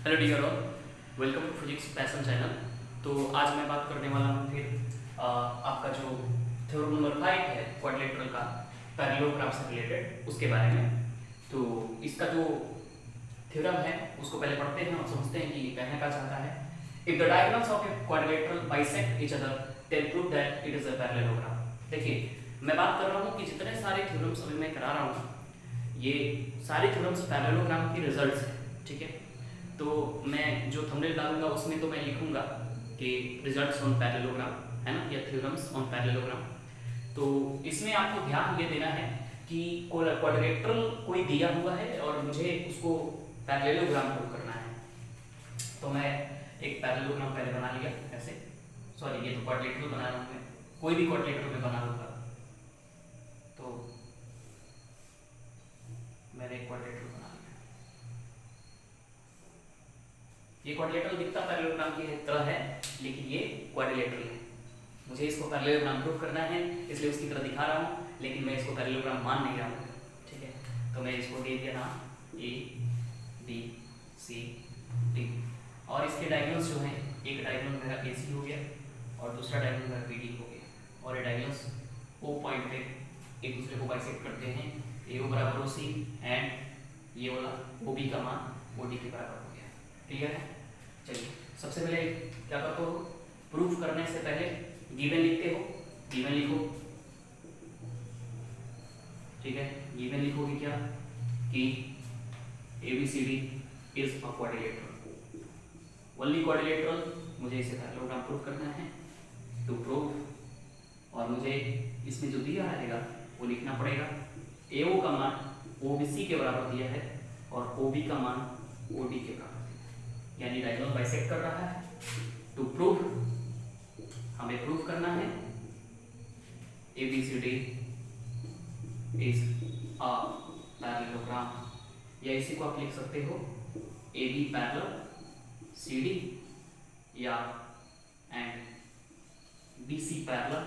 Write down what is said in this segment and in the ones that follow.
Hello dear all, welcome to physics passion channel. तो आज मैं बात करने वाला हूँ फिर आपका जो थ्योरम नंबर 5 है क्वाड्रिलेटरल का पैरेललोग्राम से रिलेटेड उसके बारे में। तो इसका जो थ्योरम है उसको पहले पढ़ते हैं और समझते हैं कि ये कहना क्या चाहता है। If the diagonals of a quadrilateral bisect each other than prove that it is a parallelogram. देखिए, मैं बात कर रहा हूँ कि जितने सारे थ्योरम्स अभी मैं करा रहा हूँ ये सारे थ्योरम्स पैरेललोग्राम के रिजल्ट्स हैं, ठीक है। तो मैं जो थंबनेल डालूंगा उसमें तो मैं लिखूंगा कि रिजल्ट्स ऑन पैरेललोग्राम, है ना, या थ्योरम्स ऑन पैरेललोग्राम। तो इसमें आपको ध्यान ये देना है कि क्वाड्रिलेटरल कोई दिया हुआ है और मुझे उसको पैरेललोग्राम प्रूव करना है। तो मैं एक पैरेललोग्राम पहले बना लिया ऐसे, सॉरी ये तो क्वाड्रिलेटरल बना रहा हूँ मैं, कोई भी क्वाड्रिलेटरल में बना लूंगा। तो मैंने एक क्वाड्रिलेटरल बना लिया। ये क्वाड्रिलेटरल दिखता पैरेललोग्राम की तरह है, लेकिन ये क्वाड्रिलेटरल है। मुझे इसको पैरेललोग्राम प्रूव करना है, इसलिए उसकी तरह दिखा रहा हूँ, लेकिन मैं इसको पैरेललोग्राम मान नहीं रहा हूँ, ठीक है। तो मैं इसको दे दिया नाम ए बी सी डी, और इसके डायगोनल्स जो हैं, एक डायगोनल मेरा ए सी हो गया और दूसरा डायगोनल मेरा बी डी हो गया, और ये डायगोनल्स ओ पॉइंट पे एक दूसरे को बाइसेक्ट करते हैं। ए ओ बराबर ओ सी एंड ये वाला ओ बी का मान ओ डी के बराबर हो गया। क्लियर है? चलिए, सबसे पहले क्या करते हो, प्रूफ करने से पहले गिवन लिखते हो, गिवन लिखो, ठीक है। गिवन लिखोगे क्या कि ABCD is a quadrilateral, only quadrilateral. मुझे इसे पैरेललोग्राम प्रूफ करना है टू प्रूव, और मुझे इसमें जो दिया रहेगा वो लिखना पड़ेगा। AO का मान OBC के बराबर दिया है और OB का मान OD के बराबर, यानी डायगोनल बाइसेक्ट कर रहा है। टू प्रूव, हमें प्रूव करना है ABCD इज अ पैरेललोग्राम, या इसी को आप लिख सकते हो AB पैरेलल CD, या and BC parallel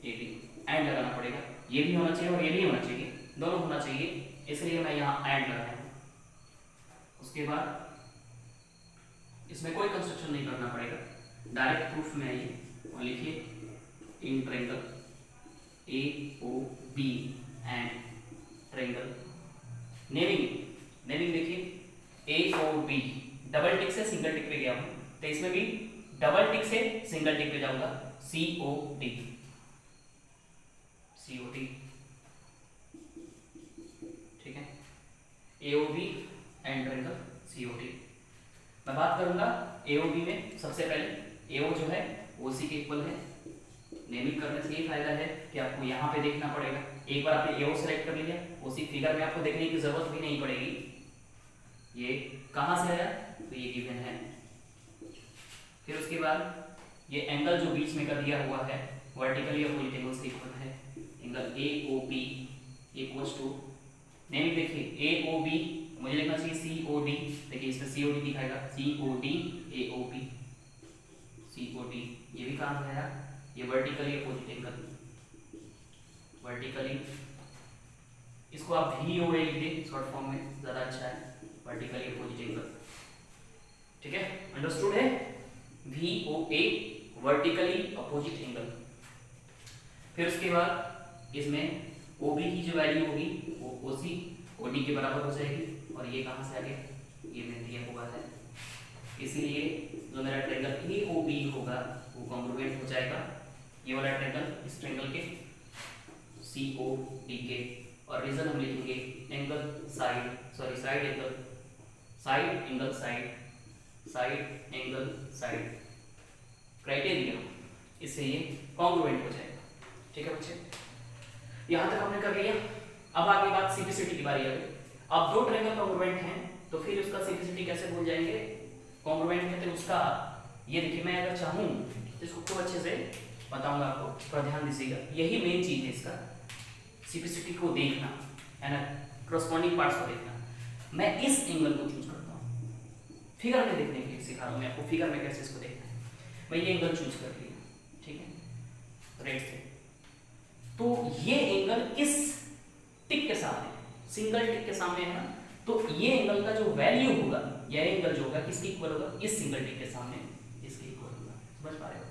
AD। And लगाना पड़ेगा, ये भी होना चाहिए और ये भी होना चाहिए, दोनों होना चाहिए, इसलिए मैं यहाँ एंड लगाया हूँ। उसके बाद इसमें कोई कंस्ट्रक्शन नहीं करना पड़ेगा, डायरेक्ट प्रूफ में आइए और लिखिए in triangle AOB and triangle naming देखिए AOB, डबल टिक से सिंगल टिक पे गया हूं, तो इसमें भी डबल टिक से सिंगल टिक पे जाऊंगा, COD, ठीक है। AOB and triangle COD। मैं बात करूंगा AOB में। सबसे पहले AO जो है OC के इक्वल है। नेमिंग करने से ये फायदा है कि आपको यहाँ पे देखना पड़ेगा। एक बार आपने AO सेलेक्ट कर लिया, OC फिगर में आपको देखने की जरूरत भी नहीं पड़ेगी। ये कहाँ से आया, तो ये गिवन है। फिर उसके बाद ये एंगल जो बीच में का दिया हुआ है वर्टिकली अपोजिट एंगल से इक्वल है, angle AOB equals to, naming देखिए AOB, मुझे लिखना चाहिए COD, देखिए इसमें COD दिखाएगा, COD AOB COD, ये भी काम है यार, ये वर्टिकली अपोजिट एंगल, वर्टिकली, इसको आप VOA लिख दें शॉर्ट फॉर्म में, ज्यादा अच्छा है, वर्टिकली अपोजिट एंगल, ठीक है। अंडरस्टूड है? VOA vertically opposite angle. फिर उसके बाद इसमें OB की जो वैल्यू होगी वो OC OD के बराबर हो जाएगी, और ये कहाँ से आ गया, ये मैंने दिया हुआ है, इसीलिए जो मेरा ट्रायंगल AOB होगा वो कॉन्ग्रुएंट हो जाएगा ये वाला ट्रायंगल इस ट्रायंगल के COD के। और रीजन हम लिखेंगे angle side, sorry side angle, side angle side, side angle side criteria, इससे ये कॉन्ग्रुएंट हो जाएगा, ठीक है बच्चे। यहां तक हमने कर लिया। अब आगे बात सिम्प्लिसिटी की बारी आ गई। अब दो ट्रायंगल कॉन्ग्रुएंट हैं तो फिर उसका सिम्प्लिसिटी कैसे भूल जाएंगे, कॉन्ग्रुएंट है तो उसका, ये देखिए मैं अगर चाहूं तो इसको खूब अच्छे से बताऊंगा आपको, पर ध्यान दीजिएगा, यही मेन चीज है इसका, सिम्प्लिसिटी को देखना है ना, करस्पॉन्डिंग पार्ट्स को देखना। मैं इस एंगल को चूज करता हूं, फिगर में देखने के लिए सिखा रहा हूं मैं आपको, फिगर में कैसे इसको देखना है। मैं ये एंगल चूज कर लिया, ठीक है, रेड से, तो ये एंगल किस टिक के सामने, सिंगल टिक के सामने है ना, तो ये एंगल का जो वैल्यू होगा, यह एंगल जो होगा किसके इक्वल होगा, इस सिंगल टिक के सामने इसके इक्वल होगा। समझ पा रहे हो?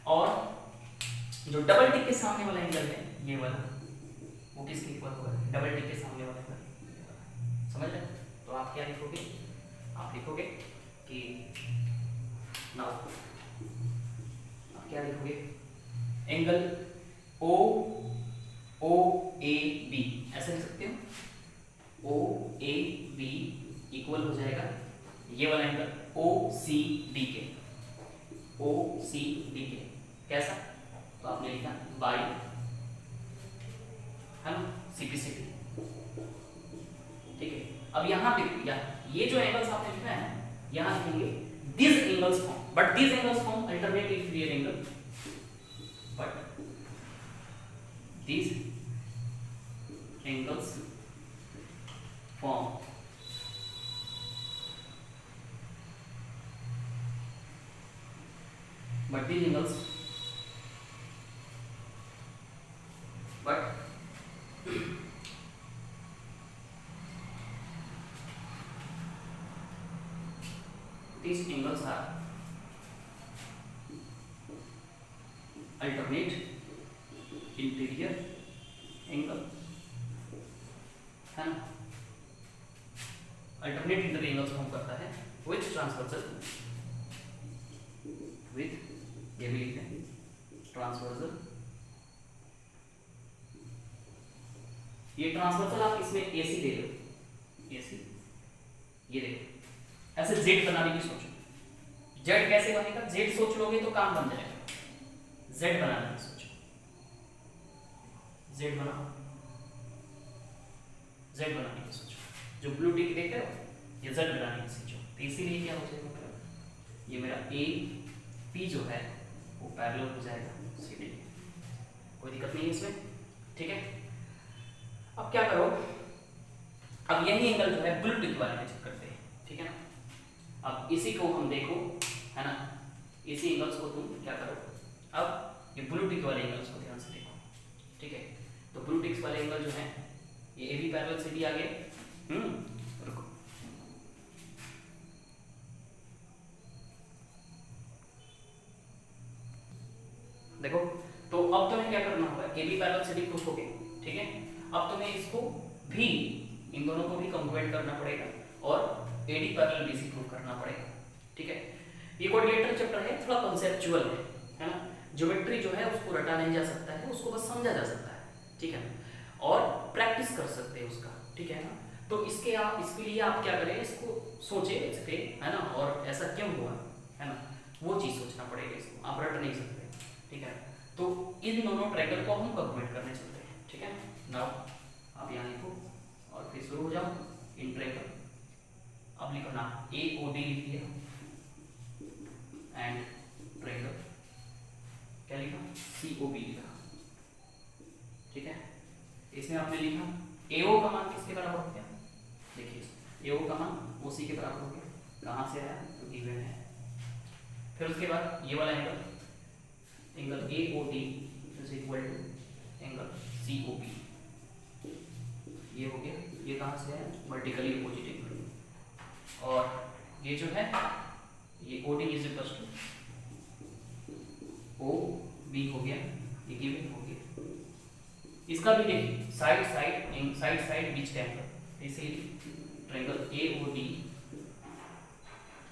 और जो डबल टिक के सामने वाला एंगल है ये वाला, वो किसके इक्वल होगा, डबल टिक के सामने वाला एंगल। समझ रहे? तो आप क्या लिखोगे, आप लिखोगे कि नाउ आप क्या लिखोगे, angle O O A B, ऐसा लिख सकते हो। ओ ए बी इक्वल हो जाएगा ये वाला एंगल ओ सी डी के, ओ सी डी के। कैसा? तो आपने लिखा बाई, है ना, सीपीसीटी। ठीक है, अब यहाँ पे ये जो एंगल्स आपने लिखा है यहाँ लिखेंगे this angles form, but this angles form alternate inferior angle, but this angles form but these angles are alternate interior angle, है ना, अल्टरनेट इंटीरियर एंगल्स फॉर्म करता है विथ ट्रांसवर्सल, विथ ये भी लिखते हैं ट्रांसवर्सल। ये ट्रांसवर्सल आप इसमें एसी दे दो, एसी ये देखो ऐसे जेड बनाने की सोचो। जेड कैसे बनेगा, जेड सोच लोगे तो काम बन जाएगा। जेड बनाने की सोचो, जेड बनाओ, जेड बनाने की सोचो। जो ब्लू टिक देख रहे हो ये जेड बनाने की सोचो। तो इसीलिए क्या हो जाएगा, ये मेरा ए पी जो है वो पैरेलल हो जाएगा सीधे, कोई दिक्कत नहीं है इसमें। ठीक है, अब क्या करो, अब यही एंगल जो है ब्लू टिक वाले में चेक करते हैं। ठीक है ना, अब इसी को हम देखो, है ना, इसी एंगल्स को तुम क्या करो, अब ये ब्लू टिक वाले एंगल्स को ध्यान से देखो। ठीक है, तो ब्लू टिक्स वाले एंगल जो है ये ए बी पैरेलल से भी आगे, रुको, देखो, तो अब तुम्हें क्या करना होगा, ए बी पैरेलल से भी प्रूफ हो गया। ठीक है, अब तुम्हें इसको भी, इन दोनों को भी कंक्वेट करना पड़ेगा और एडी पैरेलल बीसी प्रूफ करना पड़ेगा। ठीक है, ये क्वाड्रिलेटरल चैप्टर है, थोड़ा कंसेप्चुअल है ना, ज्योमेट्री जो है उसको रटा नहीं जा सकता है, उसको बस समझा जा सकता है। ठीक है, और प्रैक्टिस कर सकते हैं उसका। ठीक है ना, तो इसके लिए आप क्या करें, इसको सोचे इसके, है ना, और ऐसा क्यों हुआ, है ना, वो चीज सोचना पड़ेगा, इसको आप रट नहीं सकते। ठीक है, तो इन दोनों ट्रायंगल को हम कंक्वेट करने चलते हैं। ठीक है, नाउ आप यहाँ लिखो और फिर शुरू हो जाओ इन ट्रायंगल। अब लिखो ना ए ओ डी लिख दिया एंड ट्रायंगल क्या लिखा, सी ओ बी लिखा। ठीक है, इसमें आपने लिखा एओ का मान किसके बराबर हो गया, देखिए एओ का मान ओ सी के बराबर हो गया। कहाँ से आया, तो गिवन है। फिर उसके बाद ये वाला angle, angle A O D is equal to angle C O B, ये हो गया। ये कहाँ से है, वर्टिकली अपोजिट एंगल। और ये जो है ये O D is equal to O B हो गया, ये गिवन हो गया। इसका भी देखिए साइड साइड बीच का एंगल, इसीलिए ट्रायंगल ए ओ डी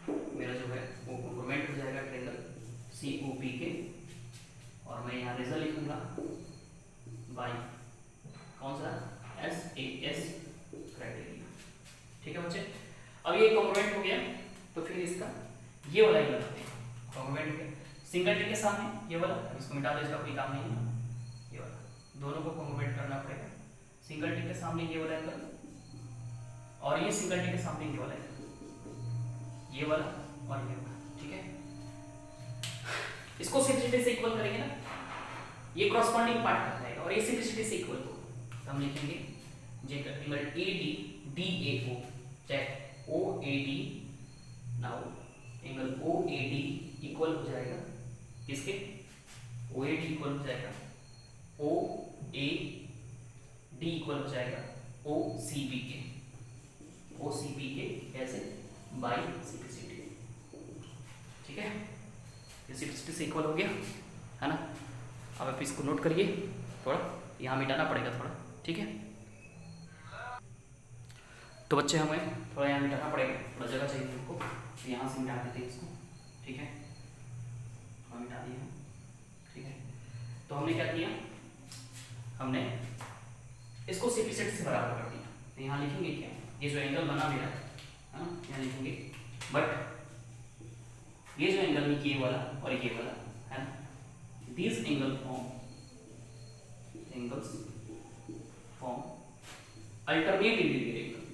मेरा जो है वो कॉम्प्लीमेंट हो जाएगा ट्रायंगल सी ओ बी के। और मैं यहाँ रिजल्ट लिखूंगा बाय कौन सा, SAS क्राइटेरिया। ठीक है बच्चे, अब ये कॉम्प्लीमेंट हो गया, तो फिर इसका ये वाला एंगल कॉम्प्लीमेंट हो गया सिंगल टिक के सामने, ये वाला, इसको मिटा दो, इसका कोई काम नहीं है। ये वाला दोनों को कॉम्प्लीमेंट करना पड़ेगा, सिंगल टिक के सामने ये वाला एंगल और ये सिंगल टिक के सामने ये वाला एंगल, ये वाला और ये वाला। ठीक है, इसको सिंपलिसिटी से इक्वल करेंगे ना, ये कॉरस्पॉन्डिंग पार्ट कर जाएगा और ये सिंपलिसिटी से इक्वल हो, तो हम लिखेंगे जे angle AD DAO check OAD, now angle OAD equal हो जाएगा किसके, OAD इक्वल हो जाएगा OAD इक्वल हो जाएगा OCB के। ओ सी पी के ऐसे by C P C T, ठीक है। ये सी पी सी टी से इक्वल हो गया है ना। अब आप इसको नोट करिए, थोड़ा यहाँ मिटाना पड़ेगा थोड़ा, ठीक है। तो बच्चे हमें थोड़ा यहाँ मिटाना पड़ेगा, थोड़ा जगह चाहिए हमको, तो यहाँ से मिटा देते हैं इसको, ठीक है। थोड़ा मिटा दिया, ठीक है। तो हमने क्या किया, हमने इसको सी पी सेट से बराबर कर दिया। तो यहाँ लिखेंगे क्या, ये जो एंगल बना मेरा है ना, यहाँ लिखेंगे बट ये जो एंगल है ये वाला और ये वाला है ना, these angles form alternate interior angle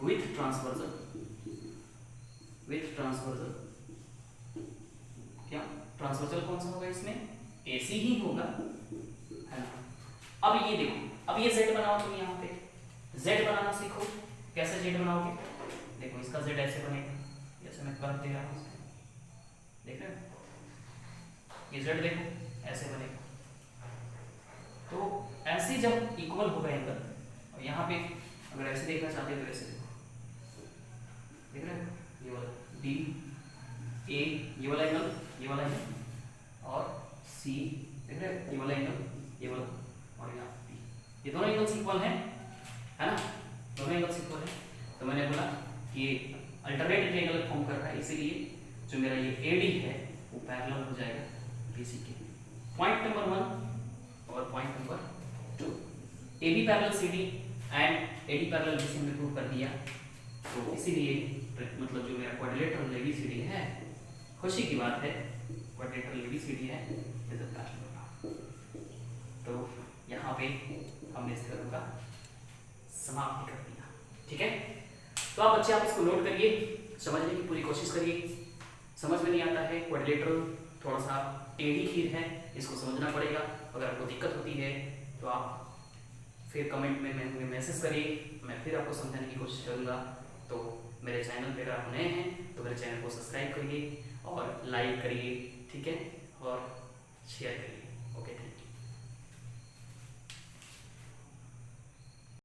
with transversal क्या ट्रांसवर्सल कौन सा होगा इसमें, AC ही होगा है ना। अब ये देखो, अब ये Z बनाओ, तुम यहाँ पे Z बनाना सीखो। कैसे Z बनाओगे, देखो इसका Z ऐसे बनेगा, जैसे मैं कर दे रहा हूँ, देख रहे हो, ये Z देखो ऐसे बनेगा। तो ऐसे जब इक्वल होगा एंगल, और यहाँ पे अगर ऐसे देखना चाहते हो तो ऐसे देखो, देख रहे हो, ये वाला D A, ये वाला एंगल, ये वाला एंगल, और C, देख रहे हो, ये वाला एंगल, ये वाला, और यहाँ P, ये दोनों एंगल्स इक्वल हैं है ना, दोनों एंगल्स इक्वल हैं। तो मैंने बोला कि ये अल्टरनेट एंगल फॉर्म कर रहा है, इसीलिए जो मेरा ये AD है वो पैरेलल हो जाएगा BC के। पॉइंट नंबर 1 और point number 2, AB parallel CD and AD parallel BC हमने प्रूव कर दिया। तो इसीलिए मतलब जो मेरा क्वाड्रिलेटरल ABCD है, खुशी की बात है, क्वाड्रिलेटरल ABCD है, इज अ पैरेलल। तो यहाँ पे हमने इस तरह का समाप्ति कर दिया, ठीक है। तो आप बच्चे, आप इसको नोट करिए, समझने की पूरी कोशिश करिए। समझ में नहीं आता है क्वाड्रिलेटरल, थोड़ा सा टेढ़ी खीर है, इसको समझना पड़ेगा। अगर आपको दिक्कत होती है तो आप फिर कमेंट में मैसेज करिए, मैं फिर आपको समझाने की कोशिश करूँगा। तो मेरे चैनल पे अगर आप नए हैं तो मेरे चैनल को सब्सक्राइब करिए और लाइक करिए, ठीक है, और शेयर करिए। Okay, thank you.